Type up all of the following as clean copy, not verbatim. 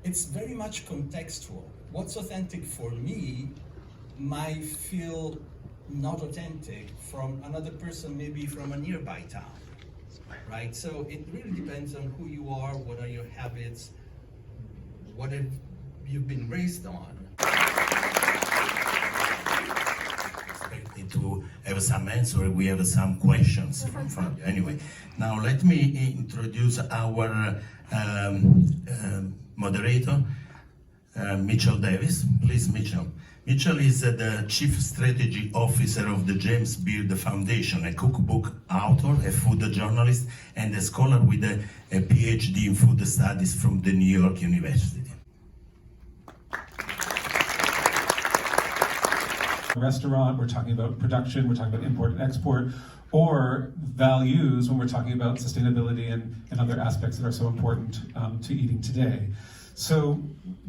it's very much contextual. What's authentic for me might feel not authentic from another person, maybe from a nearby town, right? So it really depends on who you are, what are your habits, what have you've been raised on. Expecting to have some answer, we have some questions from you. Anyway, now let me introduce our moderator, Mitchell Davis. Please, Mitchell. Mitchell is the Chief Strategy Officer of the James Beard Foundation, a cookbook author, a food journalist, and a scholar with a PhD in food studies from the New York University. Restaurant, we're talking about production, we're talking about import and export, or values when we're talking about sustainability and other aspects that are so important to eating today. So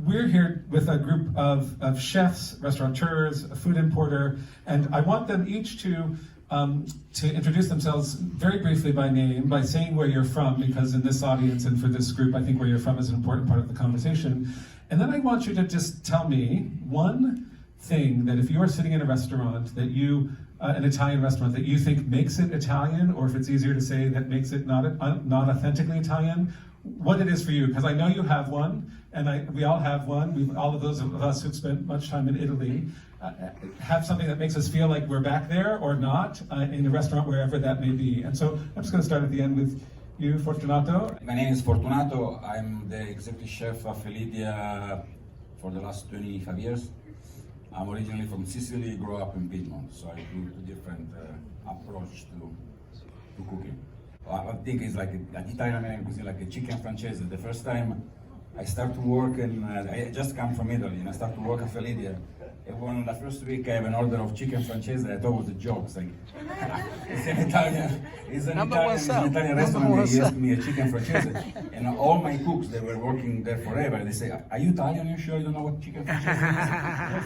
we're here with a group of chefs, restaurateurs, a food importer, and I want them each to introduce themselves very briefly by name, by saying where you're from, because in this audience and for this group, I think where you're from is an important part of the conversation. And then I want you to just tell me one thing that if you are sitting in a restaurant that you, an Italian restaurant that you think makes it Italian, or if it's easier to say that makes it not authentically Italian, what it is for you, because I know you have one, and we all have one. All of those of us who've spent much time in Italy have something that makes us feel like we're back there or not in a restaurant, wherever that may be. And so I'm just going to start at the end with you, Fortunato. My name is Fortunato. I'm the executive chef of Felidia for the last 25 years. I'm originally from Sicily, grew up in Piedmont, so I do a different approach to cooking. I think it's like an Italian cuisine, like a chicken francese. The first time I start to work, and I just come from Italy, and I start to work at Felidia. And when the first week I have an order of chicken francese, I thought it was a joke. It's like, it's an Italian restaurant, they asked me a chicken francese. And all my cooks, they were working there forever, they say, are you Italian? Are you sure you don't know what chicken francese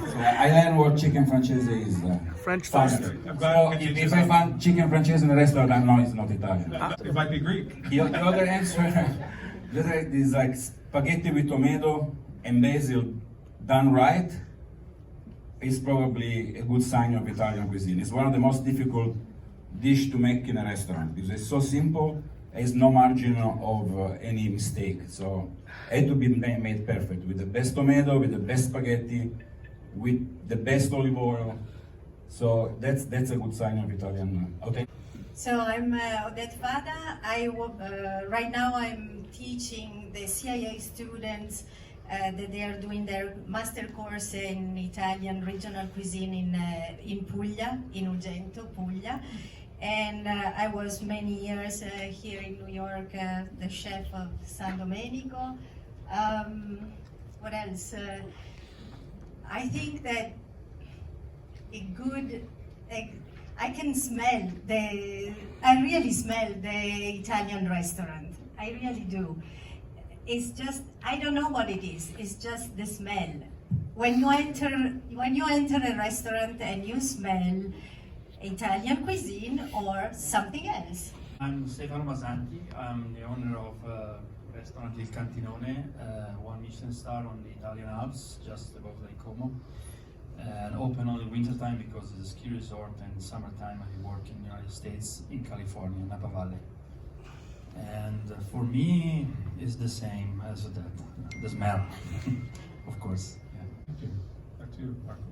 is? So I learned what chicken francese is. French fast. toast. So if I find chicken francese in a restaurant, I know it's not Italian. It might be Greek. The other answer is like spaghetti with tomato and basil done right is probably a good sign of Italian cuisine. It's one of the most difficult dish to make in a restaurant because it's so simple, there's no margin of any mistake. So it had to be made perfect with the best tomato, with the best spaghetti, with the best olive oil. So that's a good sign of Italian. Okay. So I'm Odette Vada. Right now I'm teaching the CIA students that they are doing their master course in Italian regional cuisine in Puglia, in Ugento, Puglia. And I was many years here in New York, the chef of San Domenico. What else? I think that I can smell I really smell the Italian restaurant. I really do. It's just, I don't know what it is. It's just the smell. When you enter a restaurant and you smell Italian cuisine or something else. I'm Stefano Masanti. I'm the owner of restaurant Il Cantinone, one Michelin star on the Italian Alps, just above Lake Como. And open only wintertime because it's a ski resort, and summertime I work in the United States, in California, Napa Valley. And for me, it's the same as that, the smell, of course. Yeah. Thank you. Back to you, Marco.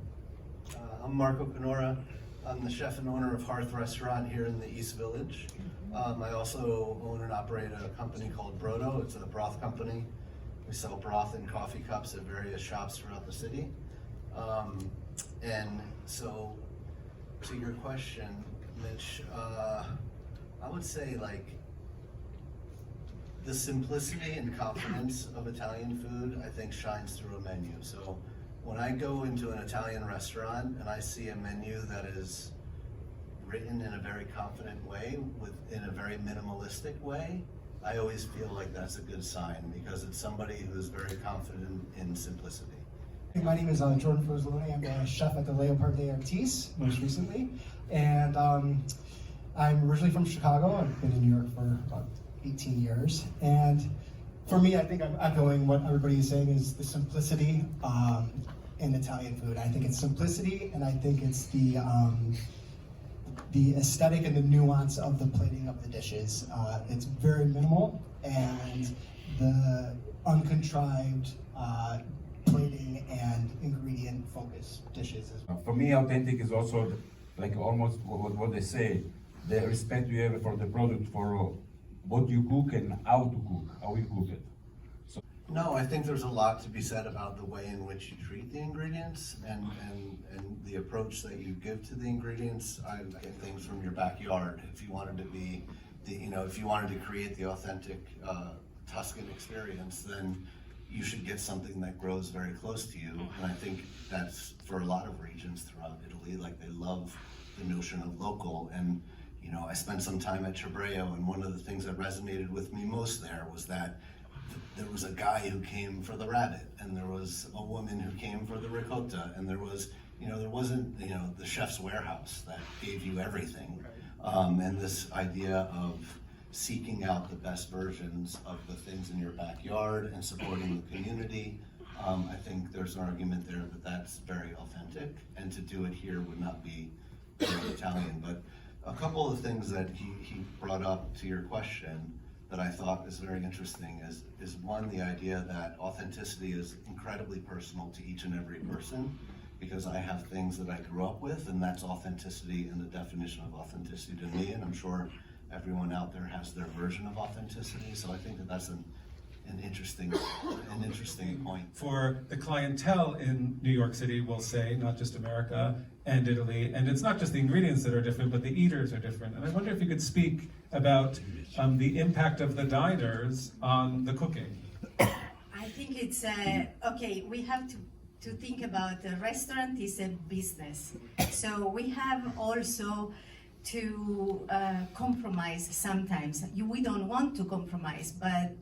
I'm Marco Canora. I'm the chef and owner of Hearth Restaurant here in the East Village. I also own and operate a company called Brodo. It's a broth company. We sell broth in coffee cups at various shops throughout the city. And so, to your question, Mitch, I would say like the simplicity and confidence of Italian food, I think, shines through a menu. So when I go into an Italian restaurant and I see a menu that is written in a very confident way, in a very minimalistic way, I always feel like that's a good sign because it's somebody who's very confident in simplicity. My name is Jordan Frozzoloni. I'm a chef at the Leopard de Artis, most recently. And I'm originally from Chicago. I've been in New York for about 18 years. And For me, I think I'm echoing what everybody is saying is the simplicity in Italian food. I think it's simplicity, and I think it's the aesthetic and the nuance of the plating of the dishes. It's very minimal, and the uncontrived plating and ingredient focused dishes as well. For me, authentic is also like almost what they say, the respect you have for the product, for what you cook and how to cook, how you cook it. No, I think there's a lot to be said about the way in which you treat the ingredients and the approach that you give to the ingredients. I get things from your backyard. If you wanted to be, if you wanted to create the authentic Tuscan experience, then you should get something that grows very close to you. And I think that's for a lot of regions throughout Italy. Like, they love the notion of local. And I spent some time at Cibreo, and one of the things that resonated with me most there was that there was a guy who came for the rabbit, and there was a woman who came for the ricotta, and there was, there wasn't, the chef's warehouse that gave you everything. And this idea of seeking out the best versions of the things in your backyard and supporting the community, I think there's an argument there that that's very authentic, and to do it here would not be very Italian. But a couple of things that he brought up to your question that I thought is very interesting is one, the idea that authenticity is incredibly personal to each and every person, because I have things that I grew up with, and that's authenticity and the definition of authenticity to me, and I'm sure everyone out there has their version of authenticity. So I think that that's an interesting point. For the clientele in New York City, we'll say, not just America and Italy, and it's not just the ingredients that are different, but the eaters are different. And I wonder if you could speak about the impact of the diners on the cooking. I think it's okay. We have to think about the restaurant is a business, so we have also to compromise sometimes. We don't want to compromise, but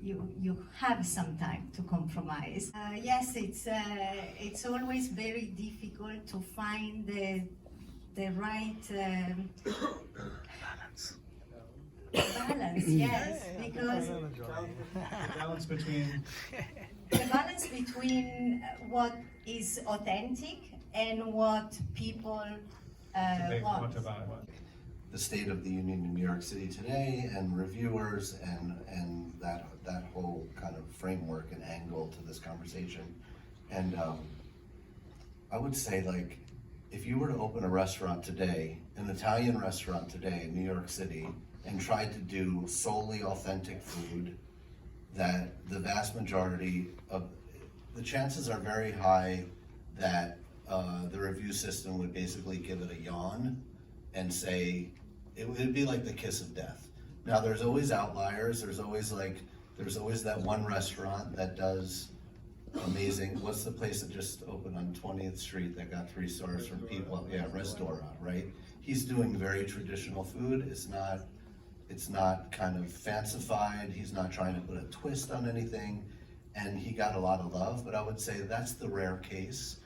you have some time to compromise. Yes, it's always very difficult to find the right balance. Yes, because the balance between what is authentic and what people want. The state of the union in New York City today, and reviewers, and that whole kind of framework and angle to this conversation. And I would say, like, if you were to open a restaurant today, an Italian restaurant today in New York City, and tried to do solely authentic food, that the vast majority of the chances are very high that the review system would basically give it a yawn and say it would be like the kiss of death. Now, there's always outliers. There's always that one restaurant that does amazing. What's the place that just opened on 20th Street that got 3 stars from people? Yeah, Restora, right? He's doing very traditional food. It's not kind of fancified. He's not trying to put a twist on anything, and he got a lot of love. But I would say that's the rare case.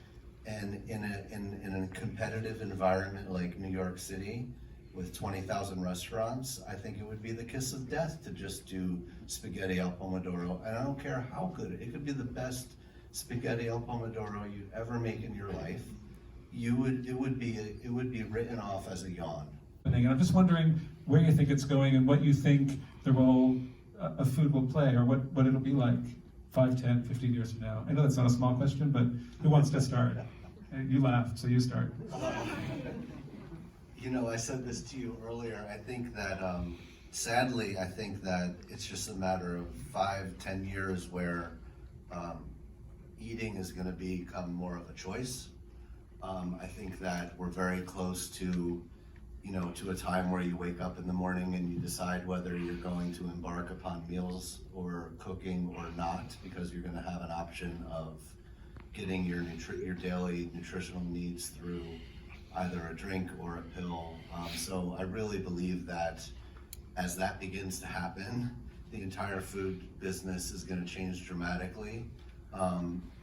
And in a competitive environment like New York City, with 20,000 restaurants, I think it would be the kiss of death to just do spaghetti al pomodoro. And I don't care how good it could be, the best spaghetti al pomodoro you ever make in your life. It would be written off as a yawn. And I'm just wondering where you think it's going and what you think the role of food will play, or what it'll be like 5, 10, 15 years from now. I know that's not a small question, but who wants to start? You laughed, so you start. I said this to you earlier. I think that, sadly, I think that it's just a matter of 5, 10 years where eating is going to become more of a choice. I think that we're very close to a time where you wake up in the morning and you decide whether you're going to embark upon meals or cooking or not, because you're going to have an option of getting your daily nutritional needs through either a drink or a pill. So I really believe that as that begins to happen, the entire food business is going to change dramatically.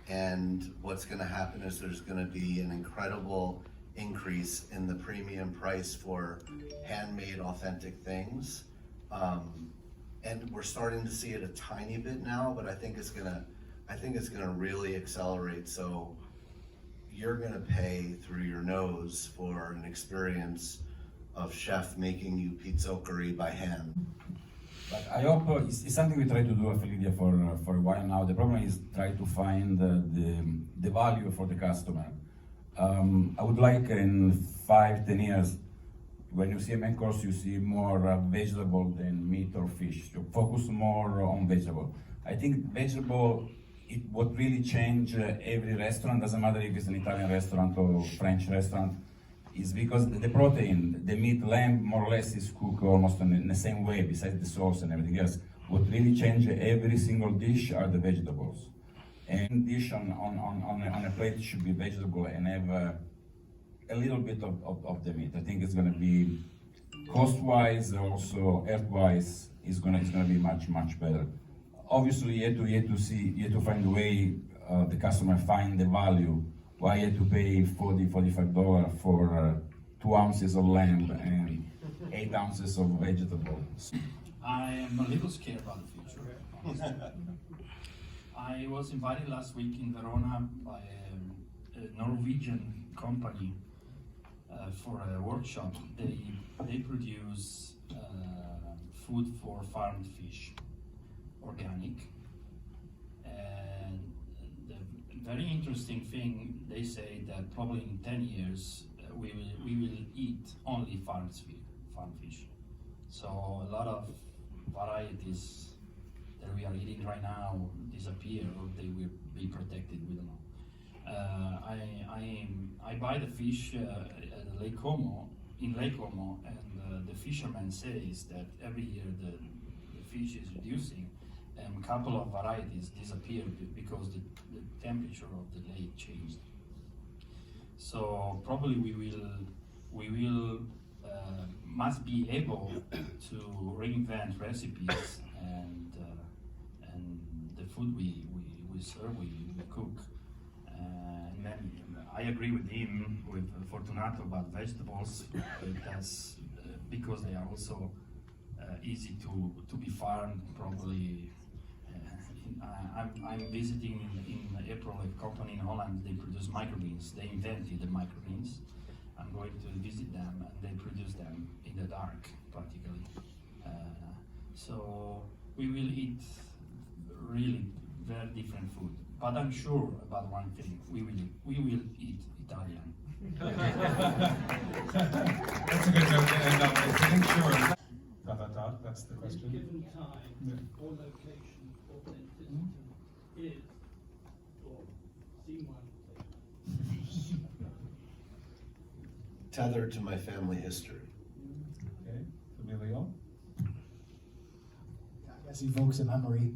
And what's going to happen is there's going to be an incredible increase in the premium price for handmade, authentic things. and we're starting to see it a tiny bit now, but I think it's gonna really accelerate. So you're gonna pay through your nose for an experience of chef making you pizzoccheri by hand. But I hope it's something we try to do at Felidia for a while now. The problem is try to find the value for the customer. I would like in 5-10 years, when you see a main course, you see more vegetable than meat or fish. So focus more on vegetable. I think vegetable, what really change every restaurant, doesn't matter if it's an Italian restaurant or French restaurant, is because the protein, the meat, lamb, more or less is cooked almost in the same way, besides the sauce and everything else. What really change every single dish are the vegetables. And dish on a plate should be vegetable and have a little bit of the meat. I think it's going to be cost-wise, also health-wise, is going to be much better. Obviously, you have to find a way the customer find the value. Why you have to pay $40-45 for 2 ounces of lamb and 8 ounces of vegetables? I am a little scared about the future. honestly. I was invited last week in Verona by a Norwegian company for a workshop. They produce food for farmed fish, organic, and the very interesting thing, they say that probably in 10 years we will eat only farm fish. So a lot of varieties that we are eating right now disappear, or they will be protected. We don't know. I buy the fish at Lake Como, and the fisherman says that every year the fish is reducing, and a couple of varieties disappeared because the temperature of the lake changed. So probably we will must be able to reinvent recipes and the food we serve, we cook. And then I agree with him, with Fortunato, about vegetables, because they are also easy to be farmed. Probably, I'm visiting in April a company in Holland. They produce microgreens. They invented the microgreens. I'm going to visit them, and they produce them in the dark, practically. So we will eat really very different food. But I'm sure about one thing: we will eat Italian. That's a good note to end on. I think sure. ... That's the question. Given time or location, authenticity is, or C1. Tethered to my family history. Okay, Emilio? I guess evokes a memory.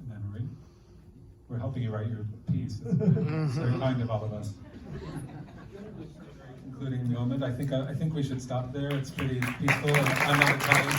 Memory. We're helping you write your piece. It's very kind of all of us, including the moment. I think we should stop there. It's pretty peaceful, and I'm not Italian.